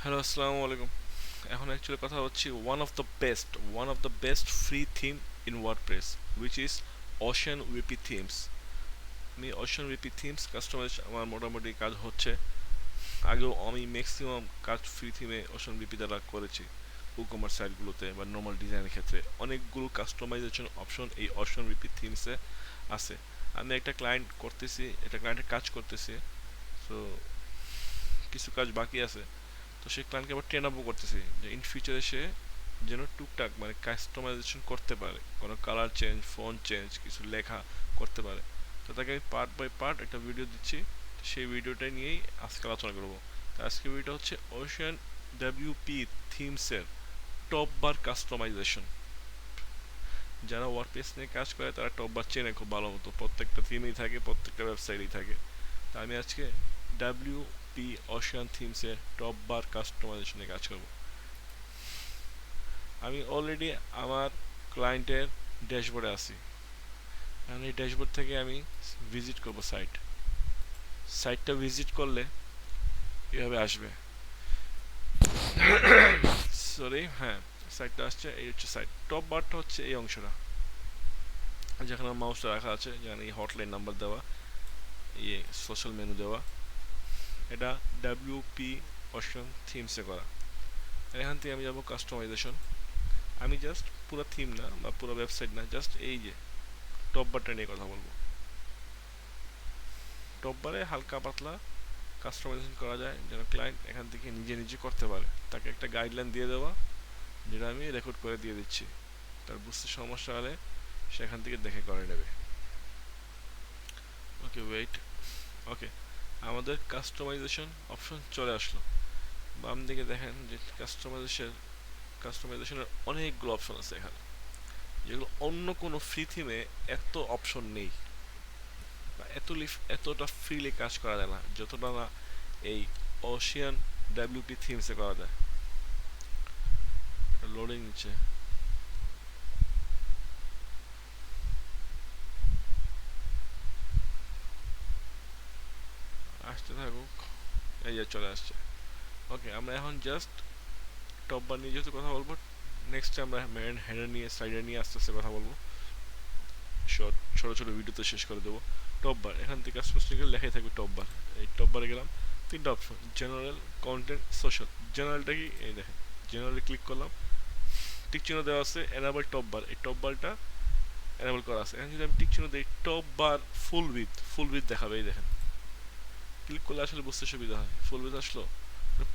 Hello, আসসালামু আলাইকুম। এখন অ্যাকচুয়ালি কথা হচ্ছে one of the best free theme in WordPress which is Ocean উইপি থিমস। আমি ওশান উইপি থিমস কাস্টমাইজ আমার মোটামুটি কাজ হচ্ছে। আগেও আমি ম্যাক্সিমাম কাজ ফ্রি থিমে ওশান উইপি দ্বারা করেছি। কুকমার সাইটগুলোতে বা নর্মাল ডিজাইনের ক্ষেত্রে অনেকগুলো কাস্টমাইজেশন অপশন এই ওশান উইপি থিমসে আছে। আমি একটা ক্লায়েন্টের কাজ করতেছি। সো কিছু কাজ বাকি আছে। তো সেই ক্লায়েন্টকে আবার ট্রেন আপও করতেছি যে ইন ফিউচারে সে যেন টুকটাক মানে কাস্টমাইজেশন করতে পারে, কোনো কালার চেঞ্জ, ফন্ট চেঞ্জ, কিছু লেখা করতে পারে। তো তাকে আমি পার্ট বাই পার্ট একটা ভিডিও দিচ্ছি। সেই ভিডিওটা নিয়েই আজকে আলোচনা করবো। তো আজকে ভিডিওটা হচ্ছে ওশান ডাব্লিউপি থিমসের টপ বার কাস্টমাইজেশন। যারা ওয়ার্ডপ্রেস নিয়ে কাজ করে তারা টপ বার চেনে খুব ভালো মতো, প্রত্যেকটা থিমেই থাকে, প্রত্যেকটা ওয়েবসাইটেই থাকে। তা আমি আজকে ডাব্লিউপি ওশান থিমসের টপ বার কাস্টমাইজেশনে কাজ করব। আমি অলরেডি আমার ক্লায়েন্টের ড্যাশবোর্ডে আছি। এখন এই ড্যাশবোর্ড থেকে আমি ভিজিট করব সাইটটা ভিজিট করলে এভাবে আসবে। সরি, হ্যাঁ, সাইটটা আসছে। এই হচ্ছে সাইট। টপ বারটা হচ্ছে এই অংশটা যেখানে মাউসটা রাখা আছে, যেখানে এই হটলাইন নাম্বার দেওয়া, ইয়ে সোশ্যাল মেনু দেওয়া। এটা ডাব্লিউপি অপশন থিমসে করা। এখান থেকে আমি যাব কাস্টমাইজেশন। আমি জাস্ট পুরো থিম না বা পুরো ওয়েবসাইট না, জাস্ট এই যে টপ বারটা নিয়ে কথা বলবো। টপ বারে হালকা পাতলা কাস্টমাইজেশন করা যায় যেন ক্লায়েন্ট এখান থেকে নিজে নিজে করতে পারে। তাকে একটা গাইডলাইন দিয়ে দেওয়া, যেটা আমি রেকর্ড করে দিয়ে দিচ্ছি। তার বুঝতে সমস্যা হলে সেখান থেকে দেখে করে নেবে। ওকে, ওয়েট। ওকে, আমাদের কাস্টমাইজেশন অপশন চলে আসলো। বাম দিকে দেখেন যে কাস্টমাইজেশনের অনেকগুলো অপশন আছে এখানে, যেগুলো অন্য কোনো ফ্রি থিমে এত অপশন নেই বা এতটা ফ্রিলি কাজ করা যায় না যতটা না এই ওশিয়ান ডাব্লিউপি থিমসে করা যায়। এটা লোডিং নিচ্ছে, আসতে থাকুক। এই যে চলে আসছে। ওকে, আমরা এখন জাস্ট টপ বার নিয়ে যেহেতু কথা বলবো, নেক্সট আমরা মেন হেডার নিয়ে সাইডার নিয়ে আস্তে আস্তে কথা বলবো। শর্ট ছোটো ছোটো ভিডিওতে শেষ করে দেবো। টপ বার এখান থেকে কাস্টমার লেখাই থাকবে টপ বার। এই টপ বারে গেলাম, তিনটা অপশন: জেনারেল, কন্টেন্ট, সোশ্যাল। জেনারেলটা কি, এই দেখেন, জেনারেলে ক্লিক করলাম, টিক চিহ্ন দেওয়া আছে এনাবল টপ বার। এই টপ বারটা এনাবল করা আছে। এখন যদি আমি টিক চিহ্ন দিই, টপ বার ফুল উইথ দেখাবে। এই দেখেন, ক্লিক করলে আসলে বুঝতে সুবিধা হয়। ফুল উইথ আসলো,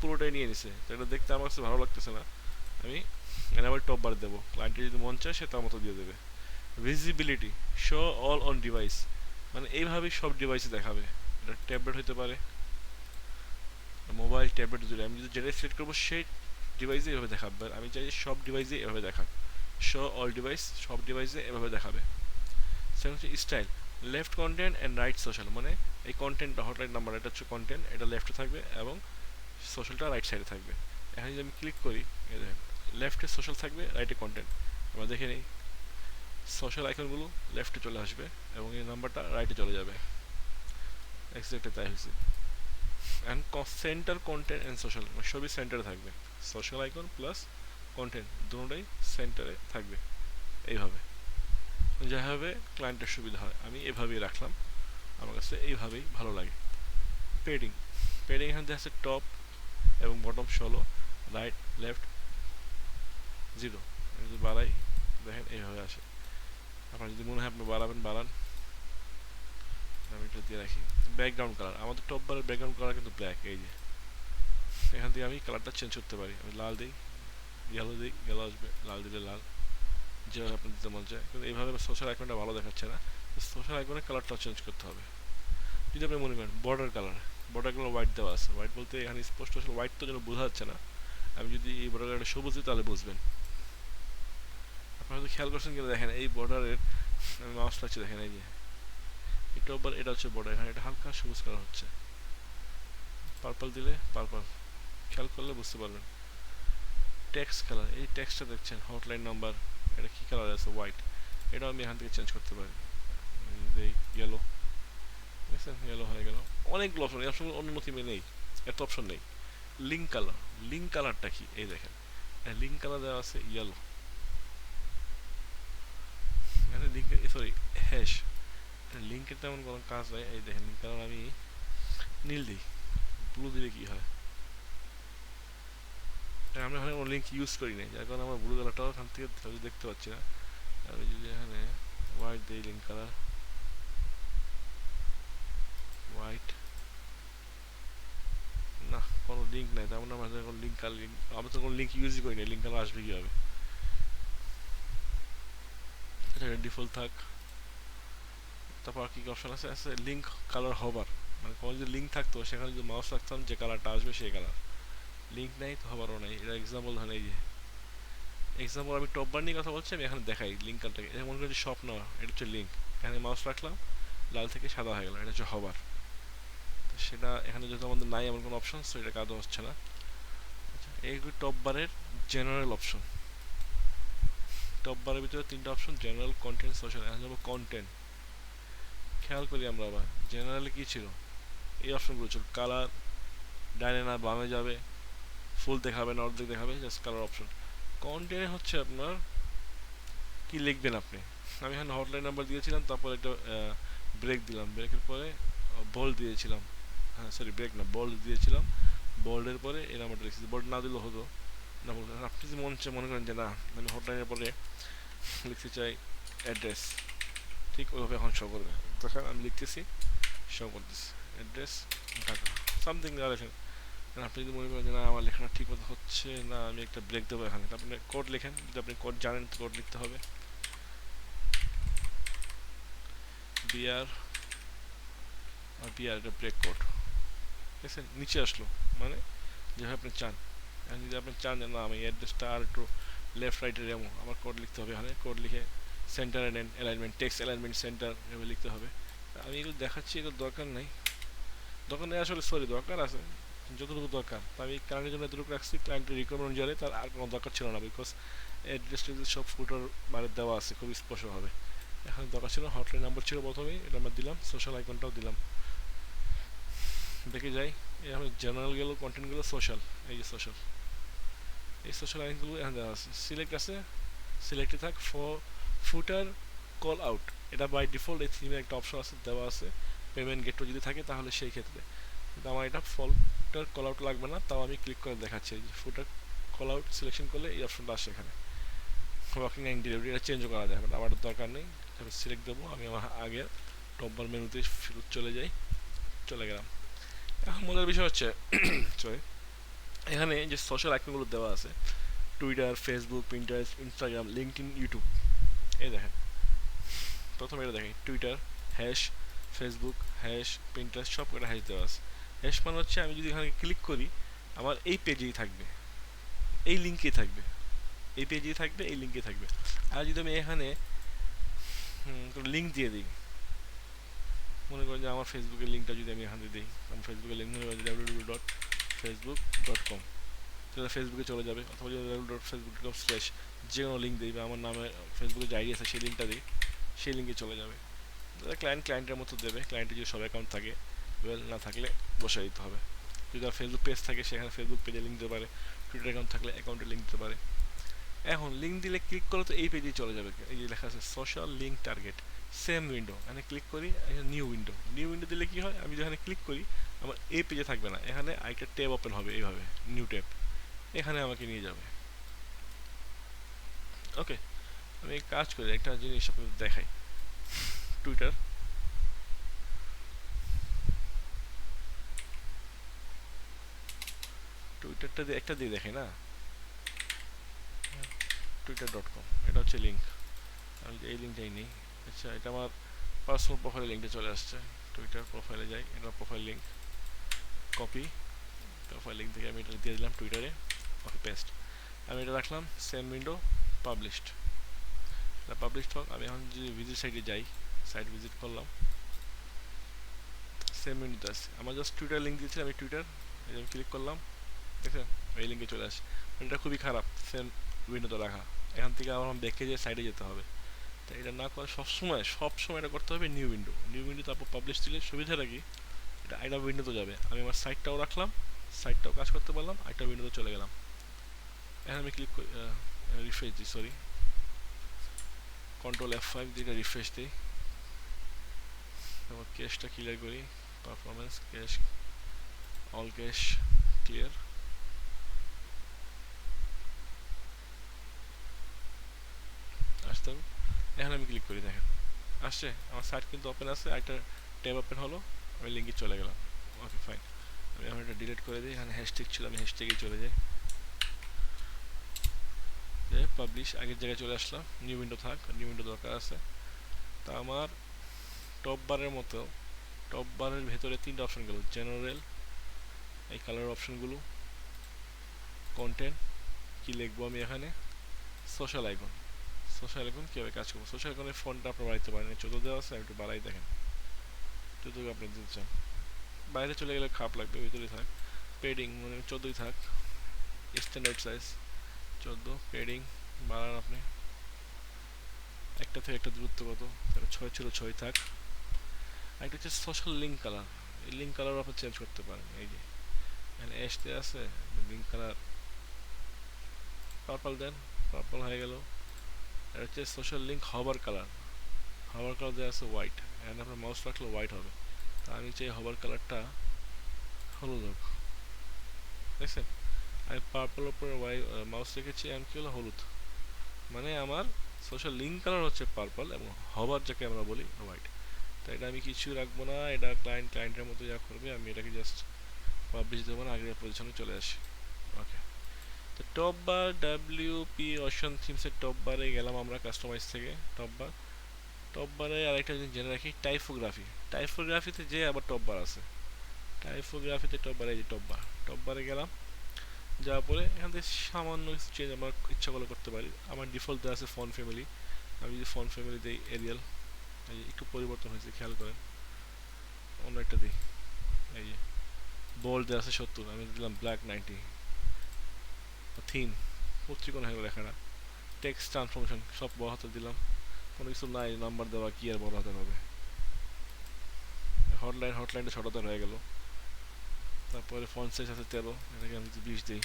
পুরোটাই নিয়ে নিছে। তো এটা দেখতে আমার কাছে ভালো লাগতেছে না। আমি এনাবল টপ বার দেবো। ক্লায়েন্টের যদি মন চায় সে তার মতো দিয়ে দেবে। Visibility, show all on device, মানে এইভাবেই সব ডিভাইসে দেখাবে। এটা ট্যাবলেট হতে পারে, মোবাইল, ট্যাবলেট, যদি আমি যদি যেটা সিলেক্ট করবো সেই ডিভাইসে এভাবে দেখাবে। আমি চাই সব ডিভাইসে এভাবে দেখাক। শো অল ডিভাইস, সব ডিভাইসে এভাবে দেখাবে। সেটা হচ্ছে style, left content and right social. মানে এই কন্টেন্টটা হটলাইন নাম্বার, এটা হচ্ছে কন্টেন্ট, এটা লেফটে থাকবে এবং সোশ্যালটা রাইট সাইডে থাকবে। এখন যদি আমি ক্লিক করি, এই দেখেন, লেফটে সোশ্যাল থাকবে, রাইটে কন্টেন্ট। আমরা দেখে নিই, সোশ্যাল আইকনগুলো লেফটে চলে আসবে এবং এই নাম্বারটা রাইটে চলে যাবে। এক্স্যাক্টলি তাই হয়েছে। And centre content and social, সবই সেন্টারে থাকবে। সোশ্যাল আইকন প্লাস কন্টেন্ট দুটোটাই সেন্টারে থাকবে। এইভাবে যেভাবে ক্লায়েন্টের সুবিধা হয় আমি এভাবেই রাখলাম। আমার কাছে এইভাবেই ভালো লাগে। পেডিং, এখান থেকে আছে টপ এবং বটম 16, রাইট লেফট 0। যদি বাড়াই, দেখেন এইভাবে আসে। আপনার যদি মনে হয় আপনি বাড়াবেন, বাড়ান। আমি এটা দিয়ে রাখি। ব্যাকগ্রাউন্ড কালার, আমাদের টপ বারের ব্যাকগ্রাউন্ড কালার কিন্তু ব্ল্যাক। এই যে এখান থেকে আমি কালারটা চেঞ্জ করতে পারি। আমি লাল দিই, দিই, ইয়েলো আসবে, লাল দিলে লাল, যেভাবে আপনার দিতে মন চায়। কিন্তু এইভাবে সোশ্যাল আইকনটা ভালো দেখাচ্ছে না। সোশ্যাল আইকনের কালারটাও চেঞ্জ করতে হবে। যদি আপনি মনে করেন বর্ডার কালার হোয়াইট দেওয়া আছে, হোয়াইট বলতে এখানে স্পষ্ট আসলে হোয়াইট তো যেন বোঝা যাচ্ছে না। আমি যদি এই বর্ডার কালারটা সবুজ দিই তাহলে বুঝবেন। আপনারা হয়তো খেয়াল করছেন কিনা, দেখেন এই বর্ডারের, আমি মাউস রাখছি, দেখেন এই যে এটা আবার, এটা হচ্ছে বর্ডার, এখানে এটা হালকা সবুজ কালার হচ্ছে। পার্পল দিলে পার্পল, খেয়াল করলে বুঝতে পারবেন। টেক্সট কালার, এই টেক্সটটা দেখছেন হটলাইন নাম্বার, এটা কী কালার আছে, হোয়াইট। এটাও আমি এখান থেকে চেঞ্জ করতে পারি। ইয়েলো, দেখছেন, ইয়েলো হয়ে গেল। অনেকগুলো অপশন, এই অপশন অন্য থিমে নেই, এত অপশন নেই। লিঙ্ক কালার, লিঙ্ক কালারটা কি, এই দেখেন লিঙ্ক কালার দেওয়া আছে ইয়েলো, এখানে লিঙ্ক সরি হ্যাশ, লিঙ্কের তেমন কোনো কাজ নাই। এই দেখেন লিঙ্ক কালার আমি নীল দিই, ব্লু দিলে কি হয়, আমরা এখানে কোনো লিঙ্ক ইউজ করি না, যার কারণে আমরা ব্লু কালারটাও এখান থেকে দেখতে পাচ্ছি না। আমি যদি এখানে হোয়াইট দিই, লিঙ্ক কালার হোয়াইট, না কোনো লিঙ্ক নাই, তার মানে আমাদের কোনো লিঙ্ক কালার, আমরা তো কোনো লিঙ্ক ইউজই করি না, লিঙ্ক কালার আসবে কীভাবে? এটা ডিফল্ট থাক। তারপর কি অপশন আছে, আছে লিঙ্ক কালার হবার, মানে কোনো যদি লিঙ্ক থাকতো সেখানে যদি মাউস রাখতাম যে কালারটা আসবে সেই কালার, লিঙ্ক নাই তো হবারও নাই। এটা এক্সাম্পল ধরেন, এই যে এক্সাম্পল আমি টপ বার নিয়ে কথা বলছি, আমি এখানে দেখাই লিঙ্ক কালারটাকে, এটা মনে করি শপ না, এটা হচ্ছে লিঙ্ক, এখানে মাউস রাখলাম লাল থেকে সাদা হয়ে গেল, এটা হচ্ছে হবার। তো সেটা এখানে যেহেতু আমাদের নাই এমন কোনো অপশন, তো এটা কাজও হচ্ছে না। আচ্ছা, এই টপ বারের জেনারেল অপশন, টপ বারের ভিতরে তিনটা অপশন, জেনারেল, কন্টেন্ট, সোশ্যাল। এখন যাবো কন্টেন্ট, খেয়াল করি আমরা আবার জেনারেলে কি ছিল, এই অপশনগুলো ছিল, কালার ডাইনে না বামে যাবে, ফুল দেখাবে না অর্ধেক দেখাবে, জাস্ট কালার অপশন। কন্টেন্ট হচ্ছে আপনার কি লিখবেন আপনি, আমি এখানে হটলাইন নাম্বার দিয়েছিলাম, তারপর একটা ব্রেক দিলাম, ব্রেকের পরে বোল্ড দিয়েছিলাম, হ্যাঁ সরি ব্রেক না বোল্ড দিয়েছিলাম, বোল্ডের পরে এই নাম্বারটা লিখেছি, বোল্ড না দিলেও হতো না, আপনি যদি মনে করেন যে না আমি হটলাইনের পরে লিখতে চাই অ্যাড্রেস, ঠিক ওইভাবে এখন শো করবে, দেখেন আমি লিখতেছি শো করতেছি অ্যাড্রেস ঢাকা সামথিং দাঁড়াচ্ছেন। আপনি যদি মনে করেন যে না আমার লেখাটা ঠিক মতো হচ্ছে না, আমি একটা ব্রেক দেবো এখানে, আপনি কোড লেখেন, যদি আপনি কোড জানেন তো কোড লিখতে হবে, বিআর আর বিআর একটা ব্রেক কোড, দেখছেন নিচে আসলো, মানে যেভাবে আপনি চান। এখন যদি আপনি চান যে না আমি অ্যাড্রেসটা আর একটু লেফট রাইটে এমন, আমার কোড লিখতে হবে, এখানে কোড লিখে centre alignment, text alignment centre এভাবে লিখতে হবে। আমি এগুলো দেখাচ্ছি, এগুলো দরকার নেই, দরকার নেই আসলে, সরি দরকার আছে যতটুকু দরকার, তো আমি ক্লায়েন্টের জন্য এতটুকু রাখছি, ক্লায়েন্টের রিকোয়ারমেন্ট অনুযায়ী তার আর কোনো দরকার ছিল না, বিকজ অ্যাড্রেসটা সব ফুটার বাইরে দেওয়া আছে খুব স্পষ্টভাবে। এখন দরকার ছিল হটলাইন নাম্বার ছিল প্রথমেই, এটা আমরা দিলাম, সোশ্যাল আইকনটাও দিলাম, দেখে যাই। এই আমি জেনারেল গেল, কন্টেন্ট গেলো, সোশ্যাল, এই যে সোশ্যাল, এই সোশ্যাল আইকনগুলো এখানে দেওয়া আছে, সিলেক্ট আছে, সিলেক্টে থাক ফর ফুটার কল আউট, এটা বাই ডিফল্ট এই থিমে একটা অপশন আছে দেওয়া আছে, পেমেন্ট গেটও যদি থাকে তাহলে সেই ক্ষেত্রে, কিন্তু আমার এটা ফুটার কল আউট লাগবে না, তাও আমি ক্লিক করে দেখাচ্ছি, যে ফুটার কল আউট সিলেকশন করলে এই অপশনটা আসে এখানে, ওয়ার্কিং অ্যান্ড ডেলিভারি, এটা চেঞ্জও করা যায়, আমার দরকার নেই, সিলেক্ট দেবো, আমি আমার আগের টপবার মেনুতে ফেরত চলে যাই, চলে গেলাম। এখন মজার বিষয় হচ্ছে সরি, এখানে যে সোশ্যাল আইকনগুলো দেওয়া আছে, Twitter, Facebook, Pinterest, Instagram, LinkedIn, YouTube, এই দেখেন প্রথমে এটা দেখেন Twitter hash, Facebook hash, Pinterest সব কটা হ্যাশ দেওয়া আছে। হ্যাশ মানে হচ্ছে আমি যদি এখানে ক্লিক করি আমার এই পেজেই থাকবে, এই লিঙ্কেই থাকবে, এই পেজেই থাকবে, এই লিঙ্কে থাকবে। আর যদি আমি এখানে লিঙ্ক দিয়ে দিই, মনে করেন যে আমার ফেসবুকের লিঙ্কটা যদি আমি এখানে দিই, আমার ফেসবুকের লিঙ্ক মনে করেন www.facebook.com, সেটা ফেসবুকে চলে যাবে, অথবা যদি www.facebook.com/ যে কোনো লিঙ্ক দিই বা আমার নামে ফেসবুকে যে আইডি আছে সেই লিঙ্কটা দিই, সেই লিঙ্কে চলে যাবে। ক্লায়েন্টের মতো দেবে, ক্লায়েন্টের যদি সব অ্যাকাউন্ট থাকে, ওয়েল না থাকলে বসে দিতে হবে। যদি আর ফেসবুক পেজ থাকে সেখানে ফেসবুক পেজে লিঙ্ক দিতে পারে, টুইটার অ্যাকাউন্ট থাকলে অ্যাকাউন্টে লিঙ্ক দিতে পারে। এখন লিঙ্ক দিলে ক্লিক করলে তো এই পেজেই চলে যাবে, এই যে লেখা আছে social link target, same window, এখানে ক্লিক করি, নিউ উইন্ডো, নিউ উইন্ডো দিলে কি হয়, আমি যেখানে ক্লিক করি আমার এই পেজে থাকবে না, এখানে আরেকটা ট্যাব ওপেন হবে, এইভাবে নিউ ট্যাব, এখানে আমাকে নিয়ে যাবে। ওকে, আমি কাজ করি, একটা জিনিস আপনাদের দেখাই, টুইটার, টুইটারটা দিয়ে একটা দিয়ে দেখে না, twitter.com, এটা হচ্ছে লিঙ্ক, আমি এই লিঙ্কটাই নিই। আচ্ছা, এটা আমার পার্সোনাল প্রোফাইলে লিঙ্কটা চলে আসছে, টুইটার প্রোফাইলে যাই, এটা profile link, copy, profile link থেকে আমি এটা দিয়ে দিলাম টুইটারে, ওকে পেস্ট, আমি এটা রাখলাম, সেম উইন্ডো, পাবলিশড, এটা পাবলিশড হোক। আমি এখন যদি ভিজিট সাইটে যাই, সাইট ভিজিট করলাম, সেম উইন্ডোতে আছে, আমার জাস্ট টুইটার লিঙ্ক দিয়েছি, আমি টুইটার আমি ক্লিক করলাম, দেখছেন এই লিঙ্কে চলে আসে, এটা খুবই খারাপ সেম উইন্ডোতে রাখা, এখান থেকে আমার দেখে যে সাইডে যেতে হবে, তো এটা না করে সবসময় এটা করতে হবে নিউ উইন্ডো, নিউ উইন্ডো তারপর পাবলিশ দিলে সুবিধাটা কি, এটা উইন্ডোতে যাবে, আমি আমার সাইটটাও রাখলাম, সাইটটাও কাজ করতে পারলাম, একটা উইন্ডোতে চলে গেলাম। এখন আমি ক্লিক করি, রিফ্রেশ দিই, সরি, কন্ট্রোল F5 দিয়ে রিফ্রেশ দিই। আমার ক্যাশটা ক্লিয়ার করি, performance cash, all cash clear. আসতে হবে। এখন আমি ক্লিক করি, দেখেন আসছে, আমার সাইট কিন্তু ওপেন আছে, একটা ট্যাব ওপেন হলো, আমি লিঙ্কে চলে গেলাম। ওকে ফাইন, আমি এখন এটা ডিলিট করে দিই। এখানে হ্যাশট্যাগ ছিল, আমি হ্যাশট্যাগেই চলে যাই, যে পাবলিশ আগের জায়গায় চলে আসলাম। নিউ উইন্ডো থাক, নিউ উইন্ডো দরকার আছে। তা আমার টপ বারের মতো, টপ বারের ভেতরে তিনটা অপশন গেল, জেনারেল, এই কালার অপশনগুলো, কন্টেন্ট, কি লিখবো আমি এখানে, সোশ্যাল আইকন। সোশ্যাল আইকন কীভাবে কাজ করবো, সোশ্যাল আইকনের ফন্টটা আপনার বাড়াইতে পারেন, 14 দেওয়া আছে, একটু বাড়াই দেখেন, যতটুকু আপনি দিতে চান। বাইরে চলে গেলে খারাপ লাগবে, ভিতরেই থাক। পেডিং মানে 14ই থাক, স্ট্যান্ডার্ড সাইজ 14, পেডিং বাড়ান আপনি, একটা থেকে একটা দূরত্ব কত, তাহলে 6 ছিল 6 থাক। একটা হচ্ছে সোশ্যাল লিঙ্ক কালার, এই লিঙ্ক কালারও আপনি চেঞ্জ করতে পারেন। এই যে এখানে এসতে আছে, লিঙ্ক কালার পার্পল দেন, পার্পল হয়ে গেল। এটা হচ্ছে সোশ্যাল লিঙ্ক হবার কালার, হবার কালার দেওয়া আছে হোয়াইট, এখানে আপনার মাউস রাখলে হোয়াইট হবে। তা আমি চাই হবার কালারটা হলুদ হোক, দেখছেন, আমি পার্পল উপরে মাউস রেখেছি, আমি কি হলো হলুদ, মানে আমার সোশ্যাল লিঙ্ক কালার হচ্ছে পার্পল এবং হবার যাকে আমরা বলি হোয়াইট। তো এটা আমি কিছু রাখবো না, এটা ক্লায়েন্টের মতো যা করবে, আমি এটাকে জাস্ট পাবলিশ দেবো না, আগের পজিশনে চলে আসি। ওকে, তো টপ বার ডাব্লিউপি অপশন থিমসের টপ বারে গেলাম আমরা, কাস্টমাইজ থেকে টপ বার। টপ বারে আরেকটা জিনিস জেনে রাখি, টাইপোগ্রাফি। টাইপোগ্রাফিতে যে আবার টপ বার আছে, টাইপোগ্রাফিতে টপ বারে, এই যে টপ বার, টপ বারে গেলাম, যাওয়ার পরে এখান থেকে সামান্য কিছু চেঞ্জ আমার ইচ্ছা করলে করতে পারি। আমার ডিফল্ট দেওয়া আছে ফন্ট ফ্যামিলি, আমি যদি ফন্ট ফ্যামিলি দিই এরিয়াল, এই যে একটু পরিবর্তন হয়েছে খেয়াল করেন, অন্য একটা দিই, এই যে বোল্ড দেওয়া আছে 70, আমি দিলাম ব্ল্যাক 90। থিম পত্রিকোণ হয়ে গেল লেখাটা, টেক্সট ট্রান্সফরমেশন সব বড় হাতে দিলাম, কোনো কিছু নাই, নাম্বার দেওয়া কি আর বড় হাতে হবে। হটলাইনটা ছোট হাতে হয়ে গেল। তারপরে ফন্ট সাইজ আছে 13, এটাকে আমি যদি 20 দিই,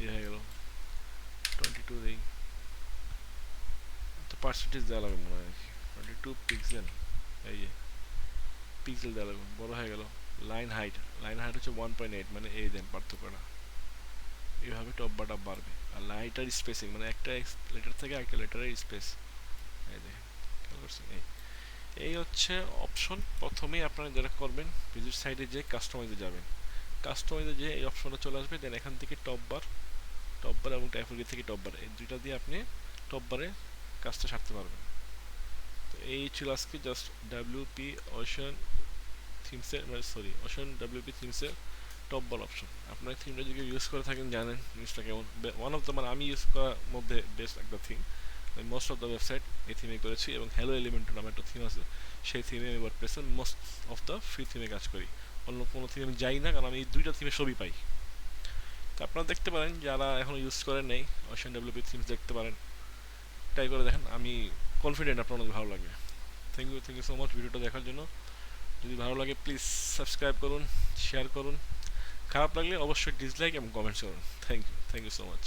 এই হয়ে গেল। 22 দিই, তো পার্সেন্টেজ দেওয়া লাগবে মনে হয়, 22 পিক্সেল, এই যে পিক্সেল দেওয়া লাগবে, বড় হয়ে গেল। লাইন হাইট হচ্ছে 1.8, মানে এই দেন পার্থক্যটা, এইভাবে টপ বাটা বাড়বে। আর লাইটার স্পেসিং মানে একটা লেটার থেকে একটা লেটারের স্পেস, এই দেখেন খেয়াল করছেন। এই হচ্ছে অপশন। প্রথমেই আপনারা যেটা করবেন, ভিজিট সাইডে যে কাস্টমাইজে যাবেন, কাস্টমাইজে যে এই অপশনটা চলে আসবে, দেন এখান থেকে টপ বার এবং টাইপোগ্রাফি থেকে টপ বার, এই দুইটা দিয়ে আপনি টপ বারে কাজটা সারতে পারবেন। তো এই ছিল আজকে জাস্ট ডাব্লিউপি ওশান থিমসের, মানে সরি ওশান ডাব্লিউপি থিমসের টপ বার অপশন। আপনার থিমটা যদি ইউজ করে থাকেন, জানেন জিনিসটা কেমন, ওয়ান অফ দ্য, মানে আমি ইউজ করার মধ্যে বেস্ট একটা থিম। আমি মোস্ট অফ দ্য ওয়েবসাইট এই থিমে করেছি, এবং হ্যালো এলিমেন্ট নামে একটা থিম আছে, সেই থিমে আমি ওয়ার্ডপ্রেসের মোস্ট অফ দ্য ফ্রি থিমে কাজ করি। অন্য কোনো থিমে আমি যাই না, কারণ আমি এই দুইটা থিমে সবই পাই। তো আপনারা দেখতে পারেন, যারা এখনও ইউজ করেন নেই, ওশান ডাব্লিউপি থিমস দেখতে পারেন, ট্রাই করে দেখেন, আমি কনফিডেন্ট আপনার অনেক ভালো লাগবে। থ্যাংক ইউ সো মাচ ভিডিওটা দেখার জন্য। যদি ভালো লাগে প্লিজ সাবস্ক্রাইব করুন, শেয়ার করুন, খারাপ লাগলে অবশ্যই ডিসলাইক এবং কমেন্টস করুন। Thank you so much.